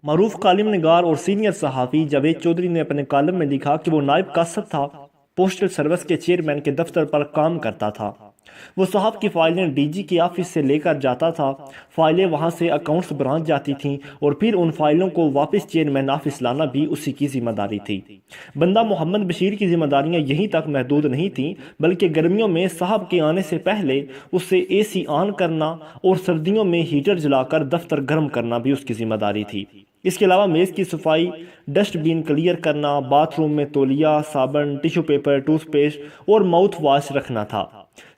معروف کالم نگار اور سینئر صحافی جاوید چودھری نے اپنے کالم میں لکھا کہ وہ نائب قاصد تھا، پوسٹل سروس کے چیئرمین کے دفتر پر کام کرتا تھا۔ وہ صاحب کی فائلیں ڈی جی کے آفس سے لے کر جاتا تھا، فائلیں وہاں سے اکاؤنٹس برانچ جاتی تھیں اور پھر ان فائلوں کو واپس چیئرمین آفس لانا بھی اسی کی ذمہ داری تھی۔ بندہ محمد بشیر کی ذمہ داریاں یہیں تک محدود نہیں تھیں، بلکہ گرمیوں میں صاحب کے آنے سے پہلے اسے اے سی آن کرنا اور سردیوں میں ہیٹر جلا کر دفتر گرم کرنا بھی اس کی ذمہ داری تھی۔ اس کے علاوہ میز کی صفائی، ڈسٹ بین کلیئر کرنا، باتھ روم میں تولیہ، صابن، ٹیشو پیپر، ٹوتھ پیسٹ اور ماؤتھ واش رکھنا تھا۔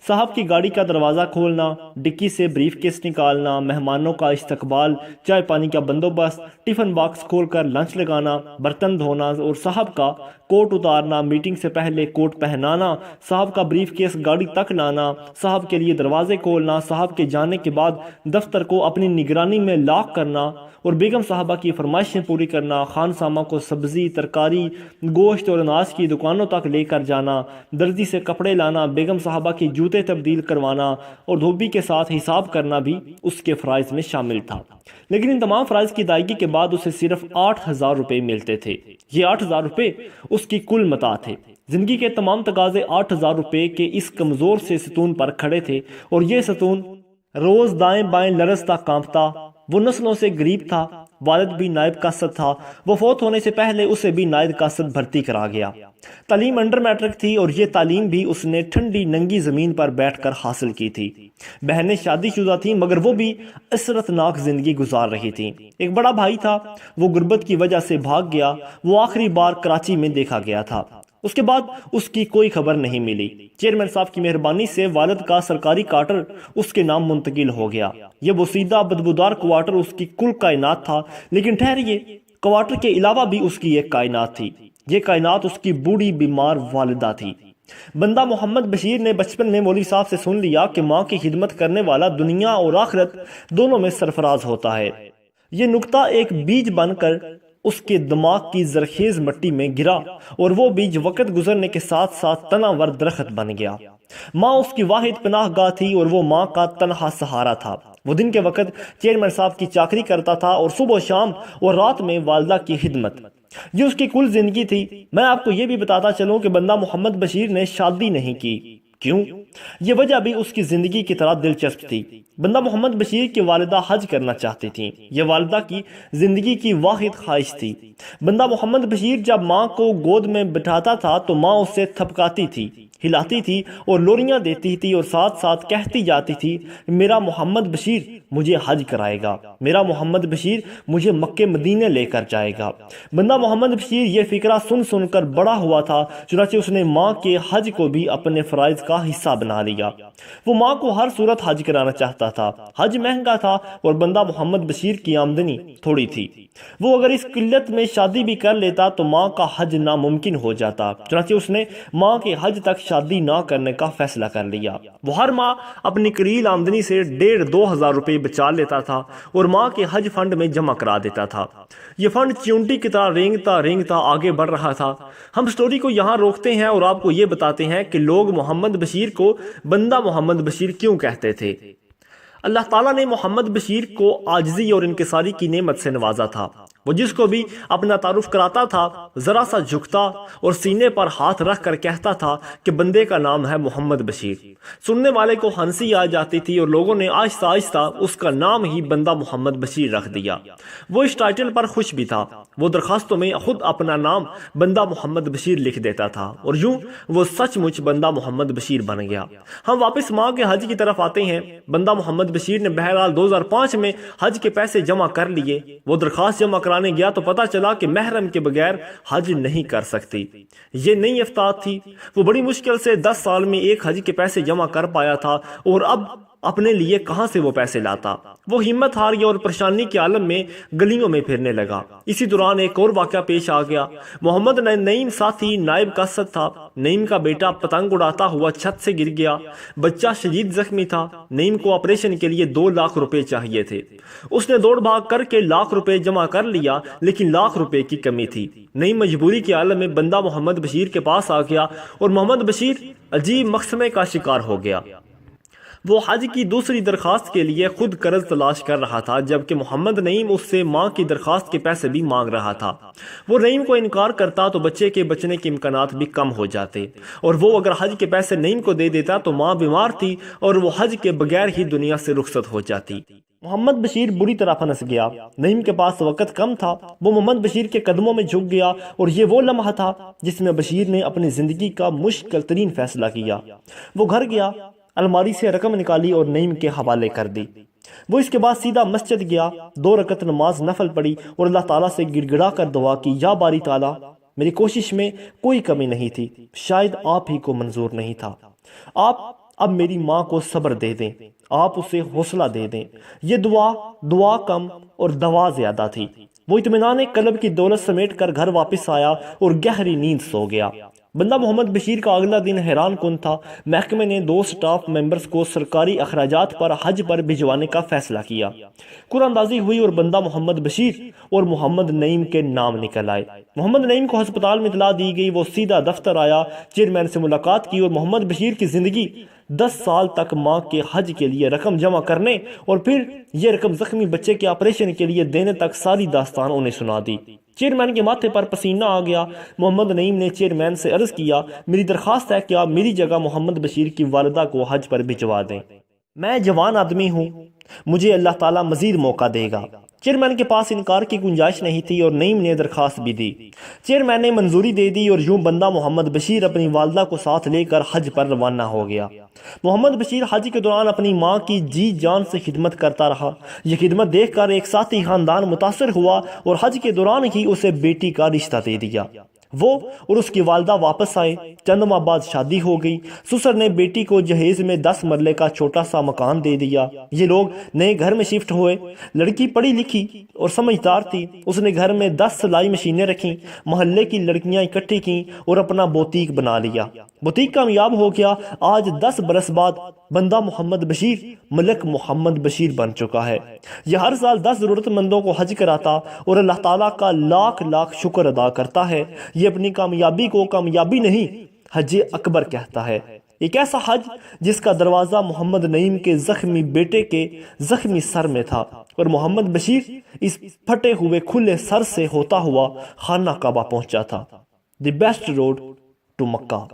صاحب کی گاڑی کا دروازہ کھولنا، ڈکی سے بریف کیس نکالنا، مہمانوں کا استقبال، چائے پانی کا بندوبست، ٹفن باکس کھول کر لنچ لگانا، برتن دھونا اور صاحب کا کوٹ اتارنا، میٹنگ سے پہلے کوٹ پہنانا، صاحب کا بریف کیس گاڑی تک لانا، صاحب کے لیے دروازے کھولنا، صاحب کے جانے کے بعد دفتر کو اپنی نگرانی میں لاک کرنا اور بیگم صاحبہ کی فرمائشیں پوری کرنا، خان سامہ کو سبزی، ترکاری، گوشت اور اناج کی دکانوں تک لے کر جانا، درزی سے کپڑے لانا، بیگم صاحبہ کی جوتے تبدیل کروانا اور دھوبی کے ساتھ حساب کرنا بھی اس کے فرائض میں شامل تھا۔ لیکن ان تمام فرائض کی ادائیگی کے بعد اسے صرف 8,000 روپے ملتے تھے۔ یہ 8,000 روپے اس کی کل متاع تھے۔ زندگی کے تمام تقاضے 8,000 روپے کے اس کمزور سے ستون پر کھڑے تھے اور یہ ستون روز دائیں بائیں لرزتا کانپتا۔ وہ نسلوں سے غریب تھا، والد بھی نائب قاصد تھا، وہ فوت ہونے سے پہلے اسے بھی نائب قاصد بھرتی کرا گیا۔ تعلیم انڈر میٹرک تھی اور یہ تعلیم بھی اس نے ٹھنڈی ننگی زمین پر بیٹھ کر حاصل کی تھی۔ بہنیں شادی شدہ تھیں مگر وہ بھی عسرتناک زندگی گزار رہی تھیں۔ ایک بڑا بھائی تھا، وہ غربت کی وجہ سے بھاگ گیا، وہ آخری بار کراچی میں دیکھا گیا تھا۔ اس کے بعد اس کی کوئی خبر نہیں ملی۔ چیئرمین صاحب کی مہربانی سے والد کا سرکاری کوارٹر اس کے نام منتقل ہو گیا۔ یہ بوسیدہ بدبودار کوارٹر اس کی کل کائنات تھا، لیکن ٹھہریے، کوارٹر کے علاوہ بھی اس کی ایک کائنات تھی۔ یہ کائنات اس کی بوڑھی بیمار والدہ تھی۔ بندہ محمد بشیر نے بچپن میں مولوی صاحب سے سن لیا کہ ماں کی خدمت کرنے والا دنیا اور آخرت دونوں میں سرفراز ہوتا ہے۔ یہ نکتہ ایک بیج بن کر اس کے دماغ کی زرخیز مٹی میں گرا اور وہ بیج وقت گزرنے کے ساتھ ساتھ تناور درخت بن گیا۔ ماں اس کی واحد پناہ گاہ تھی اور وہ ماں کا تنہا سہارا تھا۔ وہ دن کے وقت چیئرمین صاحب کی چاکری کرتا تھا اور صبح و شام اور رات میں والدہ کی خدمت۔ یہ اس کی کل زندگی تھی۔ میں آپ کو یہ بھی بتاتا چلوں کہ بندہ محمد بشیر نے شادی نہیں کی۔ کیوں؟ یہ وجہ بھی اس کی زندگی کی طرح دلچسپ تھی۔ بندہ محمد بشیر کی والدہ حج کرنا چاہتی تھیں۔ یہ والدہ کی زندگی کی واحد خواہش تھی۔ بندہ محمد بشیر جب ماں کو گود میں بٹھاتا تھا تو ماں اسے تھپکاتی تھی، ہلاتی تھی اور لوریاں دیتی تھی اور ساتھ ساتھ کہتی جاتی تھی، میرا محمد بشیر مجھے حج کرائے گا، میرا محمد بشیر مجھے مکے مدینے لے کر جائے گا۔ بندہ محمد بشیر یہ فکرہ سن سن کر بڑا ہوا تھا، چنانچہ اس نے ماں کے حج کو بھی اپنے فرائض کا حصہ بنا لیا۔ وہ ماں کو ہر صورت حج کرانا چاہتا تھا۔ حج مہنگا تھا اور بندہ محمد بشیر کی آمدنی تھوڑی تھی۔ وہ اگر اس قلت میں شادی بھی کر لیتا تو ماں کا حج ناممکن ہو جاتا، چنانچہ اس نے ماں کے حج تک شادی نہ کرنے کا فیصلہ کر لیا۔ وہ ہر ماہ اپنی قلیل آمدنی سے 1,500-2,000 روپے بچا لیتا تھا اور ماں کے حج فنڈ میں جمع کرا دیتا تھا۔ یہ فنڈ چیونٹی کی طرح رینگتا آگے بڑھ رہا تھا۔ ہم سٹوری کو یہاں روکتے ہیں اور آپ کو یہ بتاتے ہیں کہ لوگ محمد بشیر کو بندہ محمد بشیر کیوں کہتے تھے۔ اللہ تعالیٰ نے محمد بشیر کو عاجزی اور انکساری کی نعمت سے نوازا تھا۔ وہ جس کو بھی اپنا تعارف کراتا تھا ذرا سا جھکتا اور سینے پر ہاتھ رکھ کر کہتا تھا کہ بندے کا نام ہے محمد بشیر۔ سننے والے کو ہنسی آ جاتی تھی اور لوگوں نے آہستہ آہستہ اس کا نام ہی بندہ محمد بشیر رکھ دیا۔ وہ اس ٹائٹل پر خوش بھی تھا۔ وہ درخواستوں میں خود اپنا نام بندہ محمد بشیر لکھ دیتا تھا اور یوں وہ سچ مچ بندہ محمد بشیر بن گیا۔ ہم واپس ماں کے حج کی طرف آتے ہیں۔ بندہ محمد بشیر نے بہرحال 2005 میں حج کے پیسے جمع کر لیے۔ وہ درخواست جمع کرانے گیا تو پتا چلا کہ محرم کے بغیر حج نہیں کر سکتی۔ یہ نئی افتاد تھی۔ وہ بڑی مشکل سے 10 سال میں ایک حج کے پیسے جمع کر پایا تھا اور اب اپنے لیے کہاں سے وہ پیسے لاتا۔ وہ ہمت ہار گیا اور پریشانی کے عالم میں گلیوں میں پھرنے لگا۔ اسی دوران ایک اور واقعہ پیش آ گیا۔ محمد نعیم ساتھی نائب قاصد تھا۔ نعیم کا بیٹا پتنگ اڑاتا ہوا چھت سے گر گیا۔ بچہ شدید زخمی تھا۔ نعیم کو آپریشن کے لیے 2 لاکھ روپے چاہیے تھے۔ اس نے دوڑ بھاگ کر کے لاکھ روپے جمع کر لیا، لیکن لاکھ روپے کی کمی تھی۔ نعیم مجبوری کے عالم میں بندہ محمد بشیر کے پاس آ گیا اور محمد بشیر عجیب مقسمے کا شکار ہو گیا۔ وہ حج کی دوسری درخواست کے لیے خود قرض تلاش کر رہا تھا، جبکہ محمد نعیم اس سے ماں کی درخواست کے پیسے بھی مانگ رہا تھا۔ وہ نعیم کو انکار کرتا تو بچے کے بچنے کے امکانات بھی کم ہو جاتے، اور وہ اگر حج کے پیسے نعیم کو دے دیتا تو ماں بیمار تھی اور وہ حج کے بغیر ہی دنیا سے رخصت ہو جاتی۔ محمد بشیر بری طرح پھنس گیا۔ نعیم کے پاس وقت کم تھا۔ وہ محمد بشیر کے قدموں میں جھک گیا، اور یہ وہ لمحہ تھا جس میں بشیر نے اپنی زندگی کا مشکل ترین فیصلہ کیا۔ وہ گھر گیا، الماری سے رقم نکالی اور نعیم کے حوالے کر دی۔ وہ اس کے بعد سیدھا مسجد گیا، 2 رکعت نماز نفل پڑھی اور اللہ تعالیٰ سے گڑ گڑا کر دعا کی، یا باری تعالیٰ، میری کوشش میں کوئی کمی نہیں تھی، شاید آپ ہی کو منظور نہیں تھا۔ آپ اب میری ماں کو صبر دے دیں، آپ اسے حوصلہ دے دیں۔ یہ دعا کم اور دوا زیادہ تھی۔ وہ اطمینان قلب کی دولت سمیٹ کر گھر واپس آیا اور گہری نیند سو گیا۔ بندہ محمد بشیر کا اگلا دن حیران کن تھا۔ محکمے نے 2 سٹاف ممبرز کو سرکاری اخراجات پر حج پر بھجوانے کا فیصلہ کیا۔ قرعہ اندازی ہوئی اور بندہ محمد بشیر اور محمد نعیم کے نام نکل آئے۔ محمد نعیم کو ہسپتال میں اطلاع دی گئی۔ وہ سیدھا دفتر آیا، چیئرمین سے ملاقات کی اور محمد بشیر کی زندگی 10 سال تک ماں کے حج کے لیے رقم جمع کرنے اور پھر یہ رقم زخمی بچے کے آپریشن کے لیے دینے تک ساری داستان انہیں سنا دی۔ چیئرمین کے ماتھے پر پسینہ آ گیا۔ محمد نعیم نے چیئرمین سے عرض کیا، میری درخواست ہے کہ آپ میری جگہ محمد بشیر کی والدہ کو حج پر بھجوا دیں۔ میں جوان آدمی ہوں، مجھے اللہ تعالیٰ مزید موقع دے گا۔ چیئرمین کے پاس انکار کی گنجائش نہیں تھی اور نعیم نے درخواست بھی دی۔ چیئرمین نے منظوری دے دی اور یوں بندہ محمد بشیر اپنی والدہ کو ساتھ لے کر حج پر روانہ ہو گیا۔ محمد بشیر حج کے دوران اپنی ماں کی جی جان سے خدمت کرتا رہا۔ یہ خدمت دیکھ کر ایک ساتھی خاندان متاثر ہوا اور حج کے دوران ہی اسے بیٹی کا رشتہ دے دیا۔ وہ اور اس کی والدہ واپس آئے۔ چند ماہ بعد شادی ہو گئی۔ سسر نے بیٹی کو جہیز میں 10 مرلے کا چھوٹا سا مکان دے دیا۔ یہ لوگ نئے گھر میں شفٹ ہوئے۔ لڑکی پڑھی لکھی اور سمجھدار تھی۔ اس نے گھر میں 10 سلائی مشینیں رکھیں، محلے کی لڑکیاں اکٹھی کیں اور اپنا بوتیک بنا لیا۔ بوتیک کامیاب ہو گیا۔ آج 10 برس بعد بندہ محمد بشیر ملک محمد بشیر بن چکا ہے۔ یہ ہر سال 10 ضرورت مندوں کو حج کراتا اور اللہ تعالیٰ کا لاکھ لاکھ شکر ادا کرتا ہے۔ یہ اپنی کامیابی کو کامیابی نہیں، حج اکبر کہتا ہے۔ ایک ایسا حج جس کا دروازہ محمد نعیم کے زخمی بیٹے کے زخمی سر میں تھا، اور محمد بشیر اس پھٹے ہوئے کھلے سر سے ہوتا ہوا خانہ کعبہ پہنچا تھا۔ The best road to Mecca.